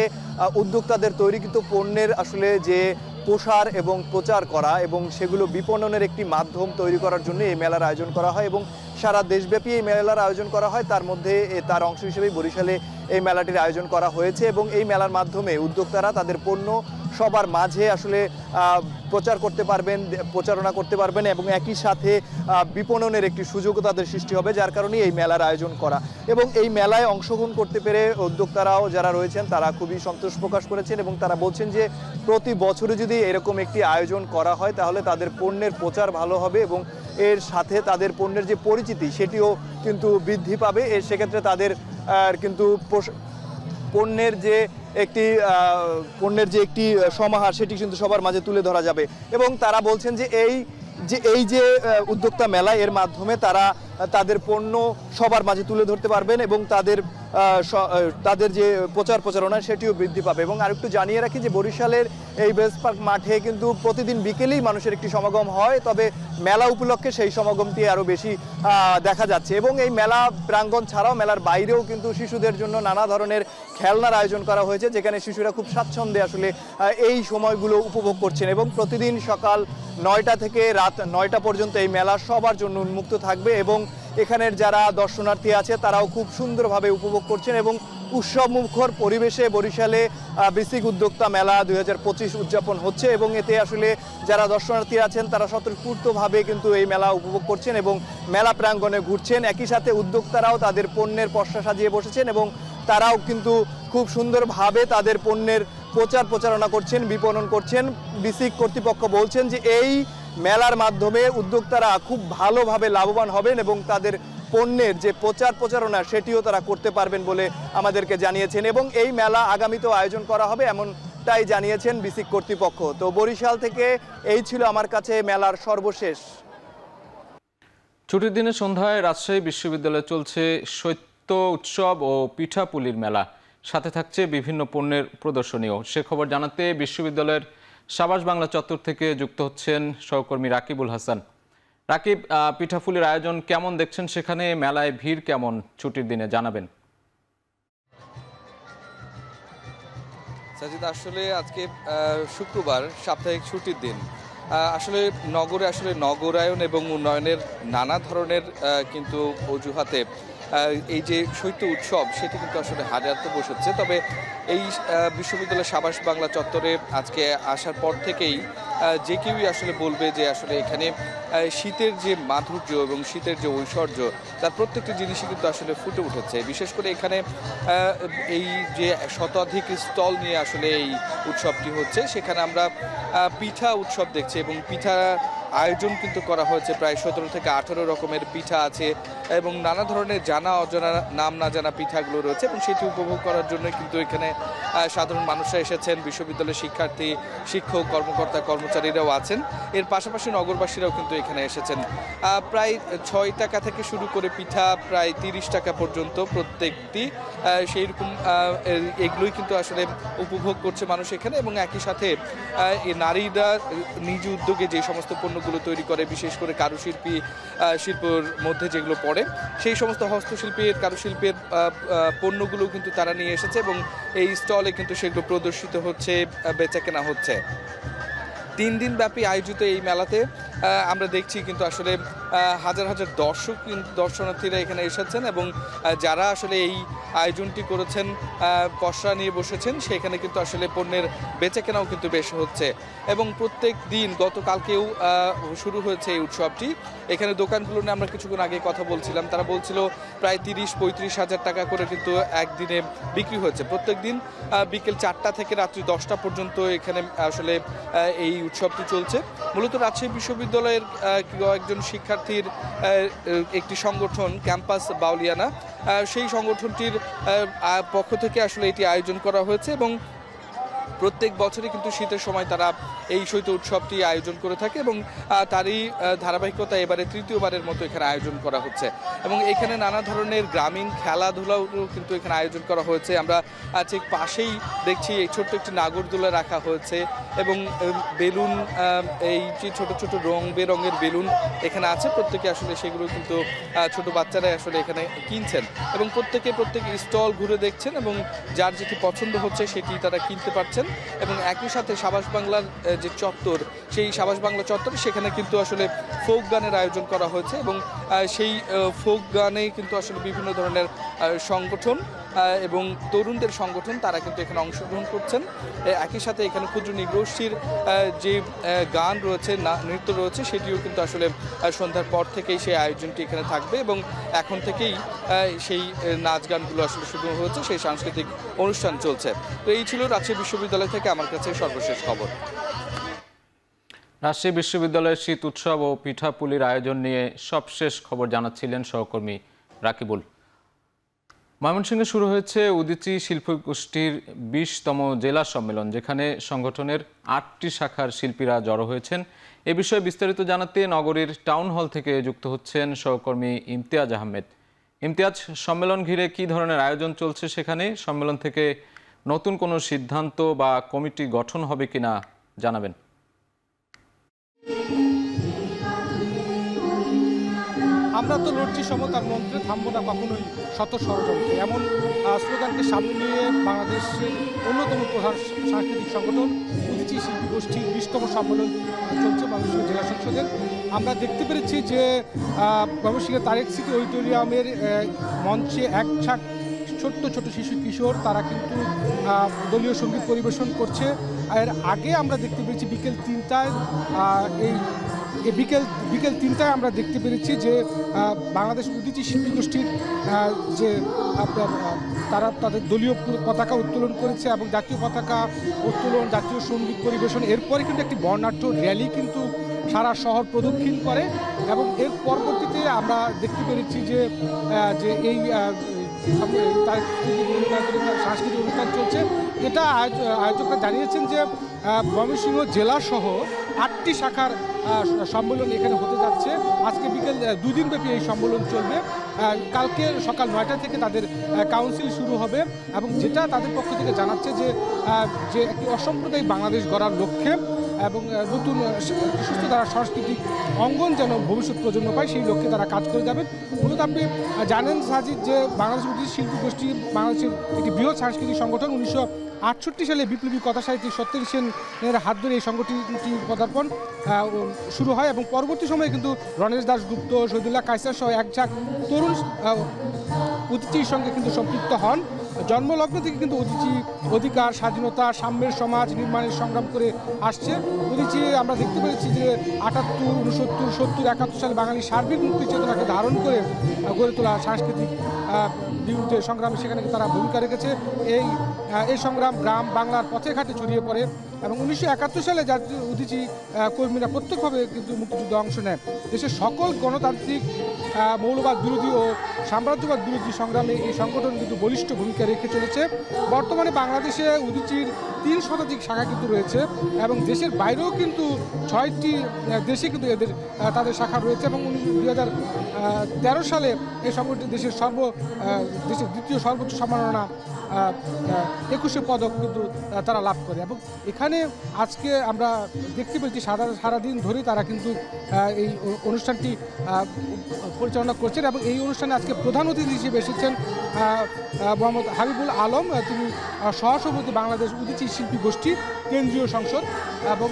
উদ্যোক্তাদের তৈরিকৃত পণ্যের আসলে যে প্রসার এবং প্রচার করা এবং সেগুলো বিপণনের একটি মাধ্যম তৈরি করার জন্য এই মেলার আয়োজন করা হয় এবং সারা দেশব্যাপী এই মেলার আয়োজন করা হয়। তার মধ্যে তার অংশ হিসেবেই বরিশালে এই মেলাটির আয়োজন করা হয়েছে এবং এই মেলার মাধ্যমে উদ্যোক্তারা তাদের পণ্য সবার মাঝে আসলে প্রচার করতে পারবেন, প্রচারণা করতে পারবেন এবং একই সাথে বিপণনের একটি সুযোগও তাদের সৃষ্টি হবে, যার কারণে এই মেলার আয়োজন করা। এবং এই মেলায় অংশগ্রহণ করতে পেরে উদ্যোক্তারাও যারা রয়েছেন তারা খুবই সন্তোষ প্রকাশ করেছেন এবং তারা বলছেন যে প্রতি বছরে যদি এরকম একটি আয়োজন করা হয় তাহলে তাদের পণ্যের প্রচার ভালো হবে এবং এর সাথে তাদের পণ্যের যে পরিচিতি সেটিও কিন্তু বৃদ্ধি পাবে। সেক্ষেত্রে তাদের কিন্তু পণ্যের যে একটি সমাহার সেটি কিন্তু সবার মাঝে তুলে ধরা যাবে এবং তারা বলছেন যে এই যে উদ্যোক্তা মেলা, এর মাধ্যমে তারা তাদের পণ্য সবার মাঝে তুলে ধরতে পারবেন এবং তাদের যে প্রচারণা সেটিও বৃদ্ধি পাবে। এবং আরেকটু জানিয়ে রাখি যে বরিশালের এই বেলস পার্ক মাঠে কিন্তু প্রতিদিন বিকেলেই মানুষের একটি সমাগম হয়, তবে মেলা উপলক্ষে সেই সমাগমটি আরও বেশি দেখা যাচ্ছে এবং এই মেলা প্রাঙ্গণ ছাড়াও মেলার বাইরেও কিন্তু শিশুদের জন্য নানা ধরনের খেলনার আয়োজন করা হয়েছে, যেখানে শিশুরা খুব স্বাচ্ছন্দ্যে আসলে এই সময়গুলো উপভোগ করছেন এবং প্রতিদিন সকাল 9টা থেকে রাত 9টা পর্যন্ত এই মেলা সবার জন্য উন্মুক্ত থাকবে এবং এখানের যারা দর্শনার্থী আছে তারাও খুব সুন্দরভাবে উপভোগ করছেন এবং উৎসব মুখর পরিবেশে বরিশালে বিসিক উদ্যোক্তা মেলা 2025 উদযাপন হচ্ছে এবং এতে আসলে যারা দর্শনার্থী আছেন তারা স্বতঃস্ফূর্তভাবে কিন্তু এই মেলা উপভোগ করছেন এবং মেলা প্রাঙ্গণে ঘুরছেন। একই সাথে উদ্যোক্তারাও তাদের পণ্যের পসরা সাজিয়ে বসেছেন এবং তারাও কিন্তু খুব সুন্দরভাবে তাদের পণ্যের প্রচারণা করছেন, বিপণন করছেন। বিসিক কর্তৃপক্ষ বলছেন যে এই মেলার মাধ্যমে উদ্যোক্তারা খুব ভালোভাবে লাভবান হবেন এবং তাদের পণ্যের যে প্রচারণা সেটিও তারা করতে পারবেন বলে আমাদেরকে জানিয়েছেন এবং এই মেলা আগামীতেও আয়োজন করা হবে এমনটাই জানিয়েছেন বিসিক কর্তৃপক্ষ। তো বরিশাল থেকে এই ছিল আমার কাছে মেলার সর্বশেষ। ছুটির দিনে সন্ধ্যায় রাজশাহী বিশ্ববিদ্যালয়ে চলছে শৈত্য উৎসব ও পিঠাপুলির মেলা, সাথে থাকছে বিভিন্ন পণ্যের প্রদর্শনীও। সে খবর জানাতে বিশ্ববিদ্যালয়ের সাবাস বাংলা চত্বর থেকে যুক্ত হচ্ছেন সহকর্মী রাকিবুল হাসান। রাকিব, পিঠাফুলির আয়োজন কেমন দেখছেন সেখানে? মেলায় ভিড় কেমন ছুটির দিনে জানাবেন। সাজিদ, আসলে আজকে শুক্রবার, সাপ্তাহিক ছুটির দিন। আসলে নগরে নগরায়ন এবং উন্নয়নের নানা ধরনের কিন্তু অজুহাতে এই যে শৈত্য উৎসব সেটি কিন্তু আসলে হাজারতে বসেছে। তবে এই বিশ্ববিদ্যালয়ের সাবাস বাংলা চত্বরে আজকে আসার পর থেকেই যে কেউই আসলে বলবে যে আসলে এখানে শীতের যে মাধুর্য এবং শীতের যে ঐশ্বর্য তার প্রত্যেকটি জিনিসই কিন্তু আসলে ফুটে উঠেছে। বিশেষ করে এখানে এই যে শতাধিক স্টল নিয়ে আসলে এই উৎসবটি হচ্ছে, সেখানে আমরা পিঠা উৎসব দেখছি এবং পিঠা আয়োজন কিন্তু করা হয়েছে। প্রায় 17 থেকে 18 রকমের পিঠা আছে এবং নানা ধরনের জানা অজানা নাম না জানা পিঠাগুলো রয়েছে এবং সেটি উপভোগ করার জন্য কিন্তু এখানে সাধারণ মানুষরা এসেছেন। বিশ্ববিদ্যালয়ের শিক্ষার্থী, শিক্ষক, কর্মকর্তা, কর্মচারীরাও আছেন। এর পাশাপাশি নগরবাসীরাও কিন্তু এখানে এসেছেন। প্রায় 6 টাকা থেকে শুরু করে পিঠা প্রায় 30 টাকা পর্যন্ত প্রত্যেকটি, সেই রকম এগুলোই কিন্তু আসলে উপভোগ করছে মানুষ এখানে। এবং একই সাথে নারীরা নিজ উদ্যোগে যে সমস্ত পণ্যগুলো তৈরি করে, বিশেষ করে শিল্পের মধ্যে যেগুলো পড়ে, সেই সমস্ত হস্তশিল্পের, কারুশিল্পের পণ্যগুলো কিন্তু তারা নিয়ে এসেছে এবং এই স্টলে কিন্তু সেগুলো প্রদর্শিত হচ্ছে, বেচাকেনা হচ্ছে। 3 দিন ব্যাপী আয়োজিত এই মেলাতে আমরা দেখছি কিন্তু আসলে হাজার হাজার দর্শনার্থীরা এখানে এসেছেন এবং যারা আসলে এই আয়োজনটি করেছেন, পসরা নিয়ে বসেছেন, সেখানে কিন্তু আসলে পণ্যের বেচাকেনাও কিন্তু বেশ হচ্ছে। এবং প্রত্যেক দিন, গতকালকেও শুরু হয়েছে এই উৎসবটি। এখানে দোকানগুলো নিয়ে আমরা কিছুক্ষণ আগে কথা বলছিলাম, তারা বলছিল প্রায় 30-35 হাজার টাকা করে কিন্তু একদিনে বিক্রি হয়েছে। প্রত্যেক দিন বিকেল 4টা থেকে রাত্রি 10টা পর্যন্ত এখানে আসলে এই উৎসবটি চলছে। মূলত রাজশাহী বিশ্ববিদ্যালয়ের কয়েকজন শিক্ষার্থীর একটি সংগঠন, ক্যাম্পাস বাউলিয়ানা, সেই সংগঠনটির পক্ষ থেকে আসলে এটি আয়োজন করা হয়েছে এবং প্রত্যেক বছরই কিন্তু শীতের সময় তারা এই শৈত্য উৎসবটি আয়োজন করে থাকে এবং তারই ধারাবাহিকতা এবারে 3য়বারের মতো এখানে আয়োজন করা হচ্ছে। এবং এখানে নানা ধরনের গ্রামীণ খেলাধুলাও কিন্তু এখানে আয়োজন করা হয়েছে। আমরা ঠিক পাশেই দেখছি এই ছোট্ট একটি নাগরদোলা রাখা হয়েছে এবং বেলুন, এই যে ছোট ছোট রং বেরঙের বেলুন এখানে আছে, প্রত্যেকে আসলে সেগুলো কিন্তু ছোট বাচ্চারাই আসলে এখানে কিনছেন এবং প্রত্যেক স্টল ঘুরে দেখছেন এবং যার যেটি পছন্দ হচ্ছে সেটি তারা কিনতে পারছেন। এবং একই সাথে সাবাস বাংলার যে চত্বর, সেই সাবাস বাংলা চত্বরে সেখানে কিন্তু আসলে ফোক গানের আয়োজন করা হয়েছে এবং সেই ফোক গানে কিন্তু আসলে বিভিন্ন ধরনের সংগঠন এবং তরুণদের সংগঠন তারা কিন্তু এখানে অংশগ্রহণ করছেন। একই সাথে এখানে ক্ষুদ্র নৃগোষ্ঠীর যে গান রয়েছে, নৃত্য রয়েছে, সেটিও কিন্তু আসলে সন্ধ্যার পর থেকেই সেই আয়োজনটি এখানে থাকবে এবং এখন থেকেই সেই নাচ গানগুলো আসলে শুরু হয়েছে, সেই সাংস্কৃতিক অনুষ্ঠান চলছে। তো এই ছিল রাজশাহী বিশ্ববিদ্যালয় থেকে আমার কাছে সর্বশেষ খবর। রাজশাহী বিশ্ববিদ্যালয়ের শীত উৎসব ও পিঠাপুলির আয়োজন নিয়ে সবশেষ খবর জানাচ্ছিলেন সহকর্মী রাকিবুল। ময়মনসিংহে শুরু হয়েছে উদীচী শিল্পগোষ্ঠীর 20তম জেলা সম্মেলন, যেখানে সংগঠনের 8টি শাখার শিল্পীরা জড়ো হয়েছেন। এ বিষয়ে বিস্তারিত জানাতে নগরীর টাউন হল থেকে যুক্ত হচ্ছেন সহকর্মী ইমতিয়াজ আহমেদ। ইমতিয়াজ, সম্মেলন ঘিরে কী ধরনের আয়োজন চলছে সেখানে? সম্মেলন থেকে নতুন কোনো সিদ্ধান্ত বা কমিটি গঠন হবে কিনা জানাবেন। আমরা তো লড়ছি সমতার মন্ত্রে, থামবো না কখনোই শত ষড়যন্ত্রে, এমন স্লোগানকে সামনে নিয়ে বাংলাদেশের অন্যতম প্রধান সাংস্কৃতিক সংগঠন উদীচী শিল্পী গোষ্ঠীর 20তম সম্মেলন চলছে ময়মনসিংহ জেলা সংসদের। আমরা দেখতে পেরেছি যে ময়মনসিংহের তারেক সিটি অডিটোরিয়ামের মঞ্চে এক ঝাঁক ছোট্ট ছোট শিশু কিশোর তারা কিন্তু দলীয় সঙ্গীত পরিবেশন করছে। এর আগে আমরা দেখতে পেরেছি বিকেল 3টায় বিকেল 3টায় আমরা দেখতে পেরেছি যে বাংলাদেশ উদীচী শিল্পী গোষ্ঠীর যে আপনার তারা তাদের দলীয় পতাকা উত্তোলন করেছে এবং জাতীয় পতাকা উত্তোলন, জাতীয় সঙ্গীত পরিবেশন, এরপরে কিন্তু একটি বর্ণাঢ্য র্যালি কিন্তু সারা শহর প্রদক্ষিণ করে এবং এর পরবর্তীতে আমরা দেখতে পেরেছি যে এই সাংস্কৃতিক অনুষ্ঠান চলছে। এটা আয়োজকরা জানিয়েছেন যে ময়মনসিংহ জেলাসহ 8টি শাখার সম্মেলন এখানে হতে যাচ্ছে। আজকে বিকেল 2 দিনব্যাপী এই সম্মেলন চলবে। কালকে সকাল 9টা থেকে তাদের কাউন্সিল শুরু হবে এবং যেটা তাদের পক্ষ থেকে জানাচ্ছে যে একটি অসাম্প্রদায়িক বাংলাদেশ গড়ার লক্ষ্যে এবং নতুন সুস্থ ধারা সাংস্কৃতিক অঙ্গন যেন ভবিষ্যৎ প্রজন্ম পায় সেই লক্ষ্যে তারা কাজ করে যাবেন। মূলত আপনি জানেন সাজিদ যে বাংলাদেশ উদীচী শিল্পী গোষ্ঠী বাংলাদেশের একটি বৃহৎ সাংস্কৃতিক সংগঠন। 1968 সালে বিপ্লবী কথা সাহিত্যিক সত্যেন সেনের হাত ধরে এই সংগঠনটির পদার্পণ শুরু হয় এবং পরবর্তী সময়ে কিন্তু রণেশ দাশগুপ্ত, শহীদুল্লাহ কায়সার সহ এক ঝাঁক তরুণ উদীচীর সঙ্গে কিন্তু সম্পৃক্ত হন। জন্মলগ্ন থেকে কিন্তু উদীচী অধিকার, স্বাধীনতা, সাম্যের সমাজ নির্মাণের সংগ্রাম করে আসছে। উদীচী আমরা দেখতে পেয়েছি যে 78, 69, 70, 71 সালে বাঙালি সার্বিক মুক্তি চেতনাকে ধারণ করে গড়ে তোলা সাংস্কৃতিক বিরুদ্ধে সংগ্রামে সেখানে তারা ভূমিকা রেখেছে। এই সংগ্রাম গ্রাম বাংলার পথে ঘাটে ছড়িয়ে পড়ে এবং 1971 সালে জাতীয় উদীচী কর্মীরা প্রত্যক্ষভাবে কিন্তু মুক্তিযুদ্ধে অংশ নেয়। দেশের সকল গণতান্ত্রিক মৌলবাদ বিরোধী ও সাম্রাজ্যবাদ বিরোধী সংগ্রামে এই সংগঠন কিন্তু বলিষ্ঠ ভূমিকা রেখে চলেছে। বর্তমানে বাংলাদেশে উদীচীর 3 শতাধিক শাখা কিন্তু রয়েছে এবং দেশের বাইরেও কিন্তু 6টি দেশে কিন্তু তাদের শাখা রয়েছে এবং 2013 সালে এই সংগঠনটি দেশের দ্বিতীয় সর্বোচ্চ সম্মাননা 21 পদক কিন্তু তারা লাভ করে এবং এখানে আজকে আমরা দেখতে পেয়েছি সারাদিন ধরেই তারা কিন্তু এই অনুষ্ঠানটি পরিচালনা করছেন এবং এই অনুষ্ঠানে আজকে প্রধান অতিথি হিসেবে এসেছেন মোহাম্মদ হাবিবুল আলম। তিনি সহসভাপতি বাংলাদেশ উদীচী শিল্পী গোষ্ঠী কেন্দ্রীয় সংসদ এবং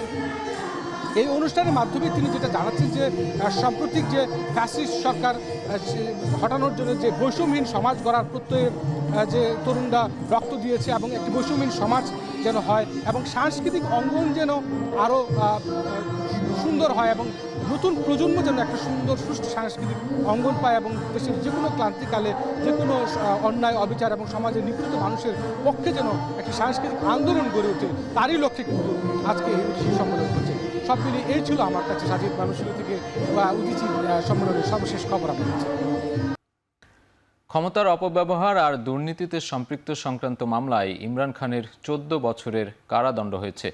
এই অনুষ্ঠানের মাধ্যমে তিনি যেটা জানাচ্ছেন যে সাম্প্রতিক যে ফ্যাসিস্ট সরকার হটানোর জন্য যে বৈষম্যহীন সমাজ গড়ার প্রত্যয়ে যে তরুণরা রক্ত দিয়েছে এবং একটি বৈষম্যহীন সমাজ যেন হয় এবং সাংস্কৃতিক অঙ্গন যেন আরও সুন্দর হয় এবং নতুন প্রজন্ম যেন একটা সুন্দর সুষ্ঠু সাংস্কৃতিক অঙ্গন পায় এবং দেশের যে কোনো ক্লান্তিকালে যে কোনো অন্যায় অবিচার এবং সমাজের নিপীড়িত মানুষের পক্ষে যেন একটি সাংস্কৃতিক আন্দোলন গড়ে ওঠে তারই লক্ষ্যে কিন্তু আজকে এই উদীচী সম্মেলন হচ্ছে। সব মিলিয়ে এই ছিল আমার কাছে সাজিদ মানুষের থেকে উদীচী সম্মেলনের সর্বশেষ খবর আপনার কাছে। ক্ষমতার অপব্যবহার আর দুর্নীতিতে সম্পৃক্ত সংক্রান্ত মামলায় ইমরান খানের 14 বছরের কারাদণ্ড হয়েছে।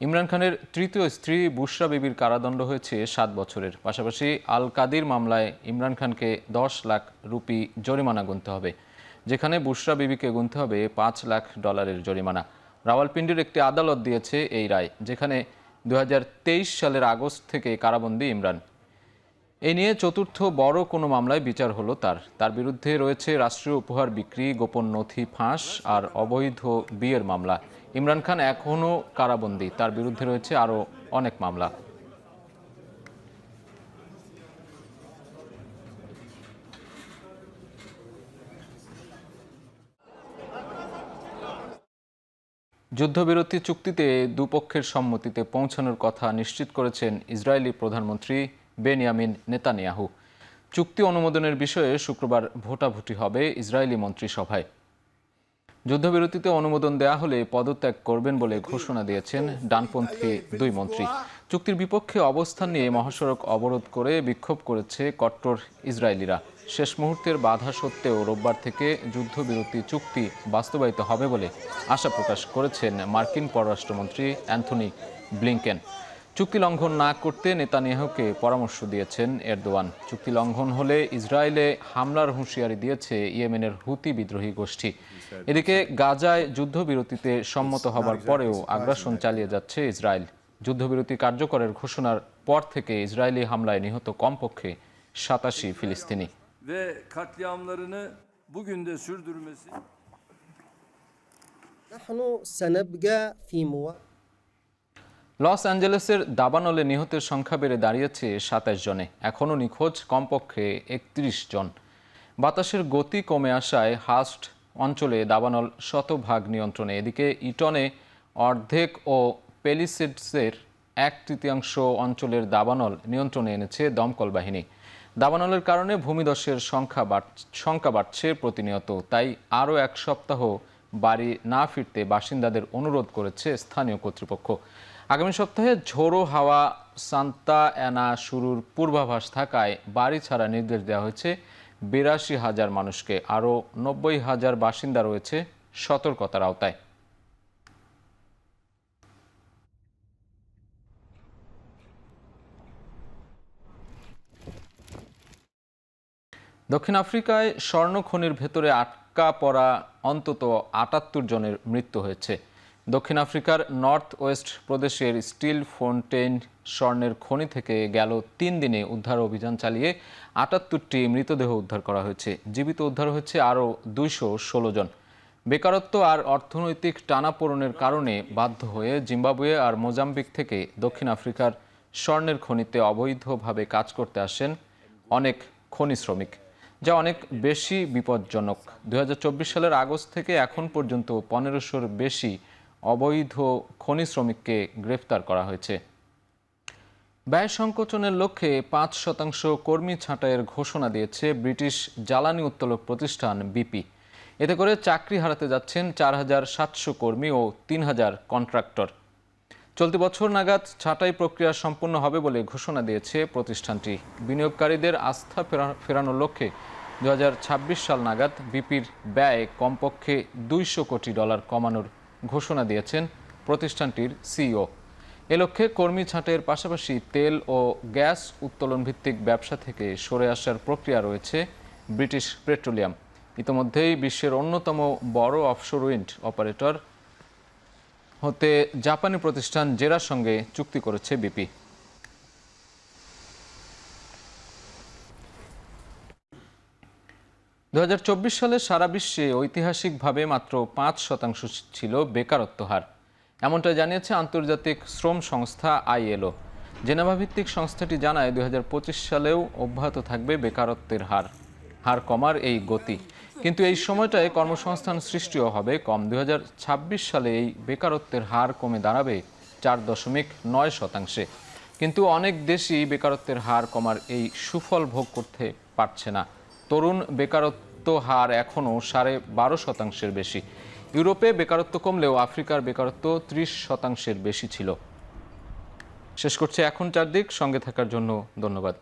ইমরান খানের তৃতীয় স্ত্রী বুশরা বিবির কারাদণ্ড হয়েছে 7 বছরের। পাশাপাশি আল কাদির মামলায় ইমরান খানকে 10 লাখ রুপি জরিমানা গুনতে হবে, যেখানে বুশরা বিবিকে গুনতে হবে $5 লাখ জরিমানা। রাওয়ালপিন্ডির একটি আদালত দিয়েছে এই রায়, যেখানে 2023 সালের আগস্ট থেকে কারাবন্দী ইমরান। এই নিয়ে চতুর্থ বড় কোনো মামলায় বিচার হলো তার বিরুদ্ধে রয়েছে রাষ্ট্রীয় উপহার বিক্রি, গোপন নথি ফাঁস আর অবৈধ বিয়ের মামলা। ইমরান খান এখনও কারাবন্দী, তার বিরুদ্ধে রয়েছে আরও অনেক মামলা। যুদ্ধবিরতি চুক্তিতে দুপক্ষের সম্মতিতে পৌঁছানোর কথা নিশ্চিত করেছেন ইসরায়েলি প্রধানমন্ত্রী বেনিয়ামিন নেতানিয়াহু। চুক্তি অনুমোদনের বিষয়ে শুক্রবার ভোটাভুটি হবে ইসরায়েলি মন্ত্রিসভায়। যুদ্ধবিরতিতে অনুমোদন দেয়া হলে পদত্যাগ করবেন বলে ঘোষণা দিয়েছেন ডানপন্থী 2 মন্ত্রী। চুক্তির বিপক্ষে অবস্থান নিয়ে মহাসড়ক অবরোধ করে বিক্ষোভ করেছে কট্টর ইসরায়েলিরা। শেষ মুহূর্তের বাধা সত্ত্বেও রোববার থেকে যুদ্ধবিরতি চুক্তি বাস্তবায়িত হবে বলে আশা প্রকাশ করেছেন মার্কিন পররাষ্ট্রমন্ত্রী অ্যান্থনি ব্লিংকেন। চুক্তি লঙ্ঘন না করতে নেতানিয়াহুকে পরামর্শ দিয়েছেন এরদোয়ান। চুক্তি লঙ্ঘন হলে ইসরায়েলে হামলার হুঁশিয়ারি দিয়েছে ইয়েমেনের হুতি বিদ্রোহী গোষ্ঠী। এদিকে গাজায় যুদ্ধবিরতিতে সম্মত হবার পরেও আগ্রাসন চালিয়ে যাচ্ছে ইসরায়েল। যুদ্ধবিরতি কার্যকরের ঘোষণার পর থেকে ইসরায়েলি হামলায় নিহত কমপক্ষে 87 ফিলিস্তিনি। ve katliamlarını bugün de sürdürmesi. লস অ্যাঞ্জেলেসের দাবানলে নিহতের সংখ্যা বেড়ে দাঁড়িয়েছে 27 জনে। এখনও নিখোঁজ কমপক্ষে 31 জন। বাতাসের গতি কমে আসায় হাস্ট অঞ্চলে দাবানল শতভাগ নিয়ন্ত্রণে। এদিকে ইটনে অর্ধেক ও পেলিসেডসের 1/3 অঞ্চলের দাবানল নিয়ন্ত্রণে এনেছে দমকল বাহিনী। দাবানলের কারণে ভূমিধসের সংখ্যা বাড়ছে প্রতিনিয়ত। তাই আরও 1 সপ্তাহ বাড়ি না ফিরতে বাসিন্দাদের অনুরোধ করেছে স্থানীয় কর্তৃপক্ষ। আগামী সপ্তাহে ঝোড়ো হাওয়া সান্তা অ্যানা শুরুর পূর্বাভাস থাকায় বাড়ি ছাড়া নির্দেশ দেওয়া হয়েছে 82,000 মানুষকে। আরও 90,000 বাসিন্দা রয়েছে সতর্কতার আওতায়। দক্ষিণ আফ্রিকায় স্বর্ণ খনির ভেতরে আটকা পড়া অন্তত 78 জনের মৃত্যু হয়েছে। দক্ষিণ আফ্রিকার নর্থ ওয়েস্ট প্রদেশের স্টিল ফোন্টেইন স্বর্ণের খনি থেকে গেল 3 দিনে উদ্ধার অভিযান চালিয়ে 78টি মৃতদেহ উদ্ধার করা হয়েছে। জীবিত উদ্ধার হয়েছে আরও 216 জন। বেকারত্ব আর অর্থনৈতিক টানাপোড়েনের কারণে বাধ্য হয়ে জিম্বাবুয়ে আর মোজাম্বিক থেকে দক্ষিণ আফ্রিকার স্বর্ণের খনিতে অবৈধভাবে কাজ করতে আসেন অনেক খনি শ্রমিক, যা অনেক বেশি বিপজ্জনক। 2024 সালের আগস্ট থেকে এখন পর্যন্ত 1500-র বেশি অবৈধ খনি শ্রমিককে গ্রেফতার করা হয়েছে। ব্যয় সংকোচনের লক্ষ্যে 5% কর্মী ছাঁটাইয়ের ঘোষণা দিয়েছে ব্রিটিশ জ্বালানি উত্তোলক প্রতিষ্ঠান বিপি। এতে করে চাকরি হারাতে যাচ্ছেন 4700 কর্মী ও 3000 কন্ট্রাক্টর। চলতি বছর নাগাদ ছাঁটাই প্রক্রিয়া সম্পন্ন হবে বলে ঘোষণা দিয়েছে প্রতিষ্ঠানটি। বিনিয়োগকারীদের আস্থা ফেরানোর লক্ষ্যে 2026 সাল নাগাদ বিপির ব্যয় কমপক্ষে $200 কোটি কমানোর ঘোষণা দিয়েছেন প্রতিষ্ঠানটির সিইও। এ লক্ষ্যে কর্মী ছাঁটাইয়ের পাশাপাশি তেল ও গ্যাস উত্তোলন ভিত্তিক ব্যবসা থেকে সরে আসার প্রক্রিয়া রয়েছে ব্রিটিশ পেট্রোলিয়াম। ইতিমধ্যেই বিশ্বের অন্যতম বড় অফশোর উইন্ড অপারেটর হতে জাপানি প্রতিষ্ঠান জেরার সঙ্গে চুক্তি করেছে বিপি। সালে সারা বিশ্বে ঐতিহাসিকভাবে মাত্র 5% ছিল বেকারত্ব হার, এমনটা জানিয়েছে আন্তর্জাতিক শ্রম সংস্থা ILO। জেনেভা ভিত্তিক সংস্থাটি জানায় 2025 সালেও অব্যাহত থাকবে বেকারত্বের হার কমার এই গতি। কিন্তু এই সময়টায় কর্মসংস্থান সৃষ্টিও হবে কম। 2026 সালে এই বেকারত্বের হার কমে দাঁড়াবে 4.9%। কিন্তু অনেক দেশই বেকারত্বের হার কমার এই সুফল ভোগ করতে পারছে না। তরুণ বেকারত্ব হার এখনও 12.5%-এর বেশি। ইউরোপে বেকারত্ব কমলেও আফ্রিকার বেকারত্ব 30%-এর বেশি ছিল। শেষ করছে এখন চারদিক। সঙ্গে থাকার জন্য ধন্যবাদ।